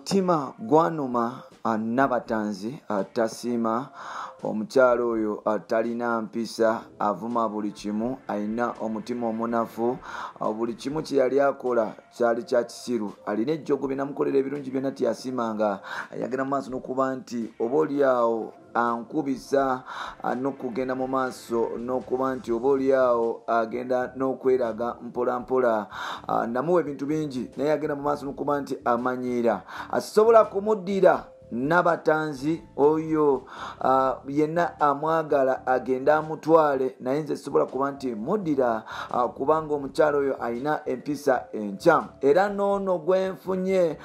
Omutima gwanuma Nabatanzi tasiima omukyalo oyo talina mpisa avuma buli kimu alina omutima omunafu buli kimu kye yali akola kyali kya kisiru alina ejjogo binamukolera ebirungi byonna tyasimanga yagenda mu maaso n'okuba nti oba oli awo ankubisa n'okugenda mu maaso n'okuba nti oba oli awo agenda n'okweraga mpola mpola namuwa ebintu bingi naye agenda mu maaso n'okuba nti amanyiira asobola kumuddira Nabatanzi oyo yenna amwagala agenda amutwale naye nze sobola kuba nti muddira kubanga omukyalo oyo alina empisa enkya era noono gwenfunye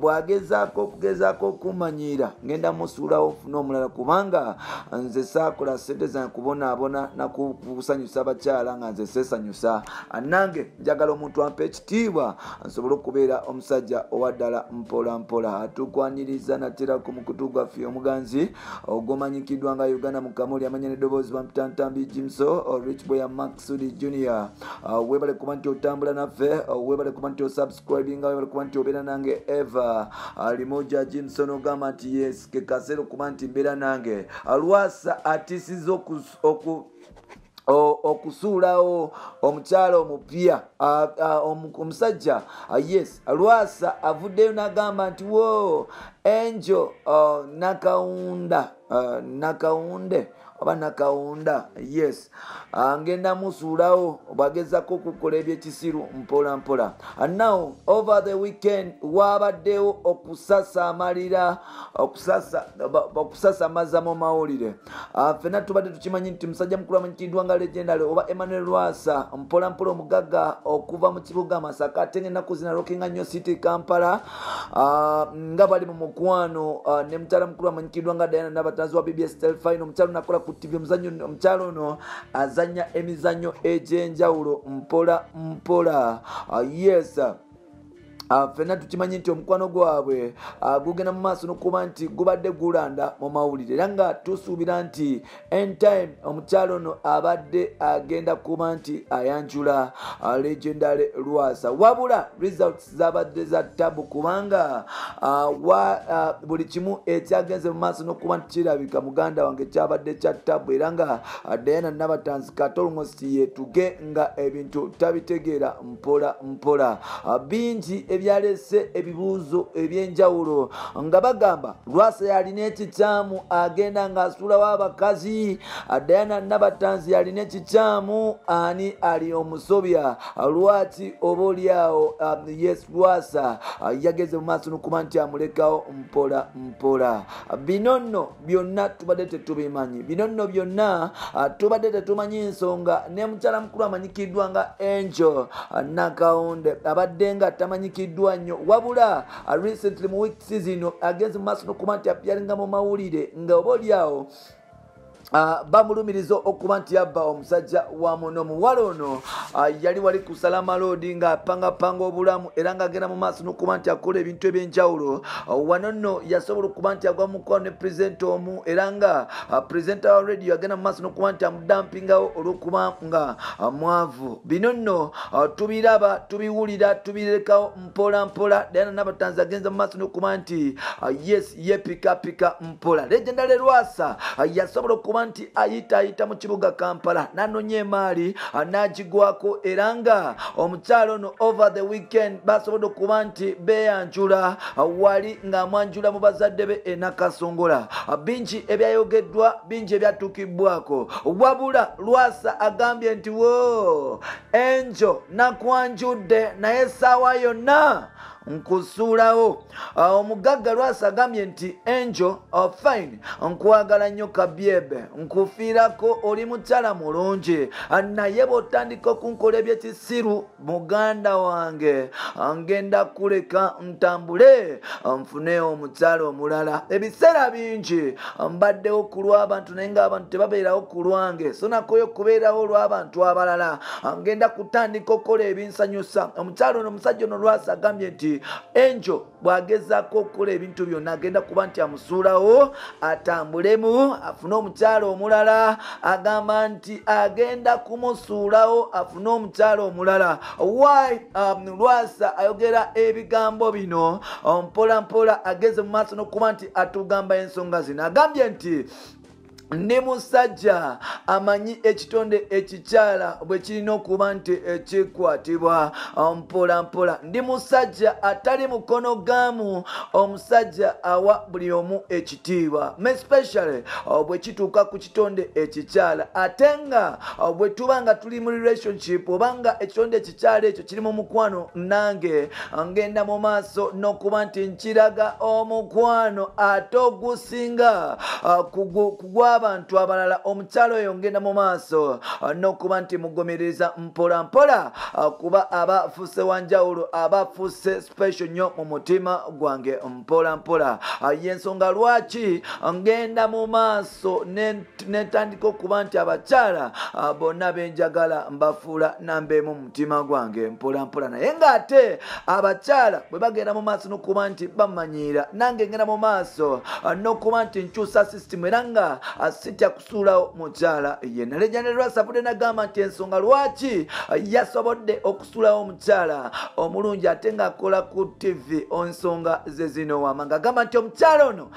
bwagezaako okugezaako okumanyiira ngenda musuulawo ofuna omulala kubanga nze saakola ssente zange kubonaabona nakusanyusa abakyala nga nze seesanyusa nange njagala omuntu ampa ekitiibwa nsobole okubeera omusajja owaddala mpola mpola atukwaniriza natera ku mukutu gwaffe omuganzi ogomanyikiddwa nga Uganda Mukamuli amanya n'eddoboozi bamutantambi Jimso Rich Boy Maxudi Junior webale kuba nti otambula naffe webale kuba nti osubscribinga webale kuba nti obeera nange eva limoja Jimson ogamba nti yes ke kaseera okuba nti mbeera nange Lwasa atisiza okusuulawo omukyalo omupya omusajja yes Lwasa avuddeyo n'agamba nti wo Angel Nakaunde oba Nakawunda yes ngenda musuulawo bagezako okukola ebyekisiru mpola mpola now over the weekend wabaddewo okusasamaza mu mawulire ffenna tubadde tukimanyi nti musajja mukulu amanyikiddwa nga legendary oba Emmanuel Lwasa mpola mpola omugagga okuva mu kibuga Masaka ate ng'ennaku zina rockinga nnyo city Kampala nga bali mu mukwano ne mukyala mukulu amanyikiddwa nga Diana Nabatanzi wa BBS Telfine omukyalo nakola ku TV omukyalo ono azanya emizannyo egy'enjawulo mpola mpola yes ffenna tukimanyi nti omukwano gwabwe gugenda mu maaso n'okuba nti gubadde gulanda mu mawulire era nga tusuubira nti entime omukyalo ono abadde agenda kuba nti ayanjula legendary Lwasa wabula results zabadde za tabu kubanga buli kimu ekyagenze mu maaso n'okuba nti kirabika muganda wange kyabadde kya tabu era nga Diana Nabatanzi kati almost yetuge nga ebintu tabitegeera mpola mpola bingi ebyalese ebibuuzo ebyenjawulo nga bagamba Lwasa yalina ekikyamu agenda ng'asuulawo abakazi Diana Nabatanzi yalina ekikyamu ani ali omusobya lwaki oba oliawo yes Lwasa yageze mu maaso n'okuba nti amulekawo mpola mpola bino nno byonna tubadde tetubimanyi bino nno byonna tubadde tetumanyi ensonga ne mukyala mukulu amanyikiddwa nga Angel Nakawunde abadde nga tamanyikiddwa nnyo wabula recently mu week season agenze mu maaso n'okuba nti apyalinga mu mawulire nga oba oliawo bamulumiriza okuba nti yabba omusajja wa muno omuwala ono yali wali ku Salama Road nga apangapanga obulamu era ng'agenda mu maaso n'okuba nti akola ebintu ebyenjawulo wano nno yasobola okuba nti agwa mu mukono ne pulezidenti omu era nga pulezidenti wa radio agenda mu maaso n'okuba nti amudampingawo olw'okuba nga mwavu bino nno tubiraba tubiwulira tubirekawo mpola mpola Diana Nabatanzi agenza mu maaso n'okuba nti yes yepikapika mpola legendary Lwasa yasobola okuba nti ayita mu kibuga Kampala nanonye emaali n'agigwako era nga omukyalo ono over the weekend basobodde okuba nti beyanjula wali ng'amwanjula mu bazadde be Nakasongola bingi ebyayogeddwa bingi ebyatuukibbwako wabula Lwasa agambye nti wo Angel nakwanjudde naye essaawa yonna nkusuulawo omugagga Lwasa agambye nti Angel fine nkwagala nnyo kabyebe nkufiirako oli mukyala mulungi naye bw'otandika okunkola ebyekisiru muganda wange ngenda kuleka ntambule nfune omukyala omulala ebiseera bingi mbaddewo ku lw'abantu naye ng'abantu tebabeerawo ku lwange so nakoyo okubeerawo olw'abantu abalala ngenda kutandika okukola ebinsanyusa omukyala ono omusajja ono Lwasa agambye nti nti Enjo bwagezako okukola ebintu byonna agenda kuba nti amusuulawo atambulemu afune omukyalo omulala agamba nti agenda kumusuulawo afune omukyalo omulala. Why Lwasa ayogera ebigambo bino mpola mpola ageze mu maaso n'okuba nti atugamba ensonga zino. Agambye nti ndi musajja amanyi ekitonde ekikyala bwe kirina okuba nti ekikwatibwa mpola mpola. Ndi musajja atali mukono gaamu, omusajja awa buli omu ekitiibwa, especially bwe kituuka ku kitonde ekikyala. Ate nga bwe tuba nga tuli mu relationship obanga ekitonde ekikyala ekyo kiri mu mukwano, nange ngenda mu maaso n'okuba nti nkiraga omukwano ate ogusinga kugwa abantu abalala. Omukyalo oyo ngenda mu maaso n'okuba nti mugomereza mpola mpola kuba abafuuse wanjawulo, abafuuse special nnyo mu mutima gwange mpola mpola. Yensonga lwaki ngenda mu maaso netandika okuba nti abakyala bonna benjagala mbafuula nambeemu mu mutima gwange mpola mpola. Naye ng'ate abakyala bwe bagenda mu maaso n'okuba nti bamanyiira, nange ngenda mu maaso n'okuba nti nkyusa system era nga sitya kusuulawo mukyala yenna. Legend Lwasa avudde n'agamba nti ensonga lwaki yasobodde okusuulawo omukyala omulungi ate ng'akola ku TV ensonga ze zino wamanga. Agamba nti omukyala ono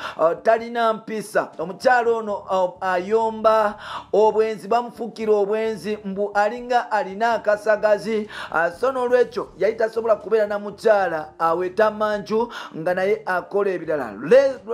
talina mpisa, omukyala ono ayomba obwenzi, bamufuukira obwenzi mbu alinga alina akasagazi. So n'olwekyo yali tasobola kubeera na mukyala aweta manju nga naye akola ebirala.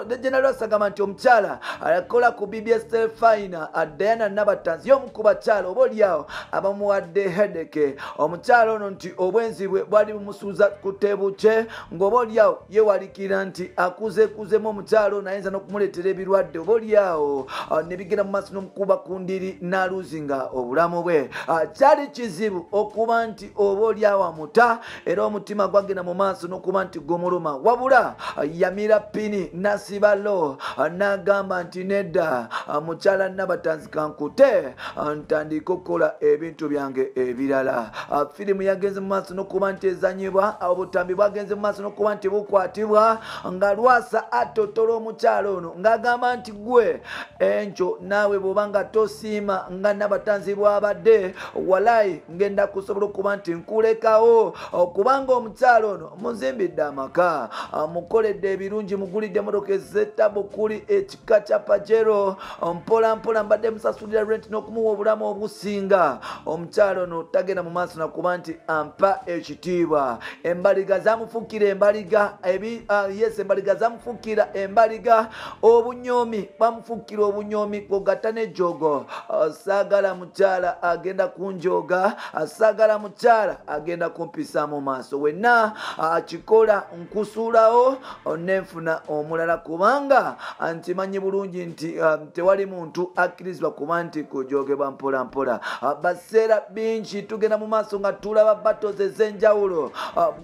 Legend Lwasa agamba nti omukyala akola ku BBS Fina Diana Nabatanzi y'omu ku bakyala oba oliawo abamuwadde headache. Omukyala ono nti obwenzi bwe bwali bumusuuza ku teebu kye, ng'oba oliawo yeewalikira nti akuzekuzemu omukyala ono ayinza n'okumuleetera ebirwadde oba oliawo ne bigenda mu maaso n'omukuba ku ndiri n'aluzinga obulamu bwe. Kyali kizibu okuba nti oba oliawo amuta era omutima gwagenda mu maaso n'okuba nti gumuluma, wabula yamira pini nasiba lo n'agamba nti nedda mukyala Nabatanzi kankute ntandika okukola ebintu byange ebirala. Firimu yagenze mu maaso n'okuba nti ezanyibwa, obutambi bwagenze mu maaso n'okuba nti bukwatibwa, nga Lwasa atotola omukyala ono ng'agamba nti gwe Enjo naawe bw'obanga tosiima nga Nabatanzi bw'abadde, walayi ngenda kusobola okuba nti nkulekawo, kubanga omukyala ono muzimbidde amaka, mukoledde ebirungi, mugulidde emmotoka ez'ettabo kuli ekika kya Pajero, mpola mpola mbadde musasulira rent n'okumuwa obulamu obusinga. Omukyala ono tagenda mu maaso nakuba nti ampa ekitiibwa. Embaliga zamufuukira embaliga embaliga zamufuukira embaliga, obunyomi bamufuukira obunyomi kwogatta n'ejjogo. Saagala mukyala agenda kunjoga, saagala mukyala agenda kumpisa mu maaso. Wenna akikola nkusuulawo nenfuna omulala kubanga nkimanyi bulungi nti tewali muntu akkirizibwa kuba nti kujogebwa mpola mpola. Baseera bingi tugenda mu maaso nga tulaba battles ez'enjawulo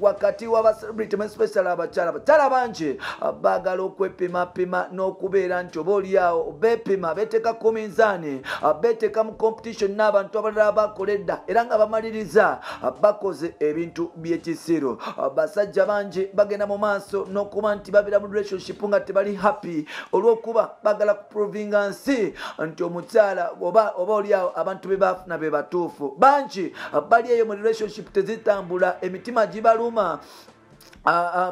wakati w'aba celebrity especially abakyala. Abakyala bangi baagala okwepimapima n'okubeera nti oba oliawo beepima, beeteeka ku minzaani, beeteeka mu competition n'abantu abalala bakola edda era nga bamaliriza bakoze ebintu by'ekisiro. Basajja bangi bagenda mu maaso n'okuba nti babeera mu relationship nga tebali happy olw'okuba bagala kuprovinga nsi nti omukyala oba oliawo abantu be bafuna be batuufu. Bangi bali eyo mu relationship tezitambula, emitima gibaluma.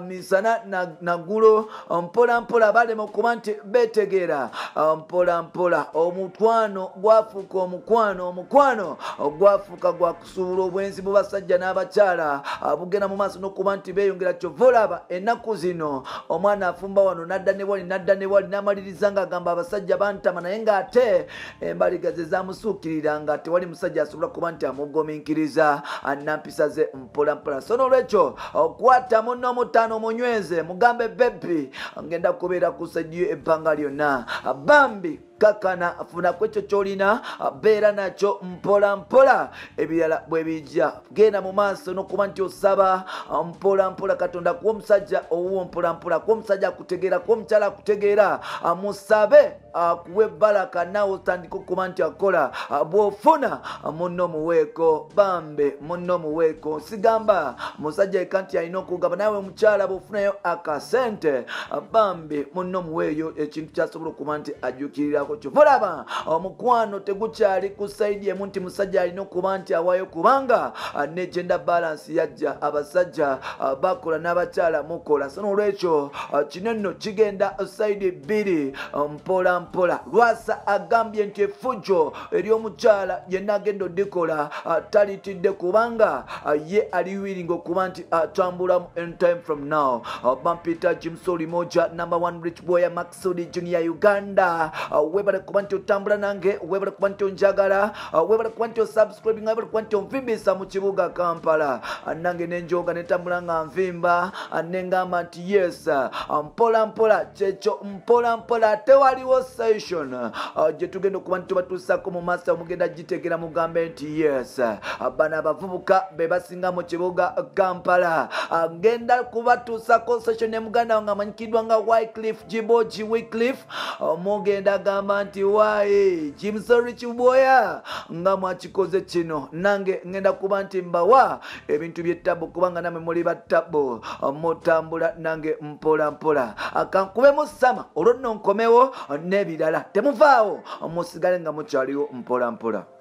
Misana nagulo mpola mpola balema okuba nti betegeera mpola mpola omutwano gwafuuka omukwano gwafuuka gwa kusuula obwenzi mu basajja n'abakyala bugenda mu maaso n'okuba nti beeyongera. Kyova olaba ennaku zino omwana afumba wano nadda ne wali n'amaliriza ng'agamba abasajja bantama, naye ng'ate embaliga ze zamusuukirira nga tewali musajja asobola kuba nti amugomiikiriza nampisa ze mpola mpola. So n'olwekyo okwata n'omutano munyweze mugambe bebi ngenda kubeera kusajja ebbanga lyonna. Bambi kakana funa kwekyo kyolina beera nakyo mpola mpola ebirala bwe bijja genda mu maaso n'okuba nti osaba mpola mpola katonda kuwa omusajja owuwo mpola mpola kuwa omusajja akutegeera kuwa omukyala akutegeera musabe akuwe balaka naawe otandika okuba nti akola bw'ofuna munno muweeko bambe munno muweeko sigamba musajja eka nti alina okugaba naawe mukyala bw'ofunayo akasente bambe munno muweeyo ekintu kyasobola okuba nti ajjukirirako kyo mulaba omukwano tegukyali ku saidi emu nti musajja alina okuba nti awaayo kubanga ne gender balance yajja abasajja bakola n'abakyala mukola so n'olwekyo kino nno kigenda saidi bbiri mpola mpola Lwasa agambye nti effujjo ery'omukyala yenna agenda odikola talitidde kubanga ye aliwiringa okuba nti atambula in time from now Bampita Jimsoli Moja number 1 Rich Boy Maxudi Junior Uganda webale kuba nti otambula nange webale kuba nti onjagala webale kuba nti osubscribing webale kuba nti onvimbisa mu kibuga Kampala nange nenjoga netambula nga nvimba nengamba nti yes mpola mpola kyekyo mpola mpola tewaliwo session gye tugenda okuba nti tubatuusako mu maaso mugenda gitegera mugambe nti yes bano abavubuka be basinga mu kibuga Kampala ngenda kubatuusako session ne muganda wange amanyikiddwa nga Wycliffe Jiboji Wycliffe mugenda gamba nti wae Jimsori Chiboya nga mwakikoze kino nange ngenda kuba nti mbawa ebintu by'ettabo kubanga namwe muli battabo mutambula nange mpola mpola akankube musama olwo nno nkomewo n'ebirala temuvaawo musigale nga mukyaliwo mpola mpola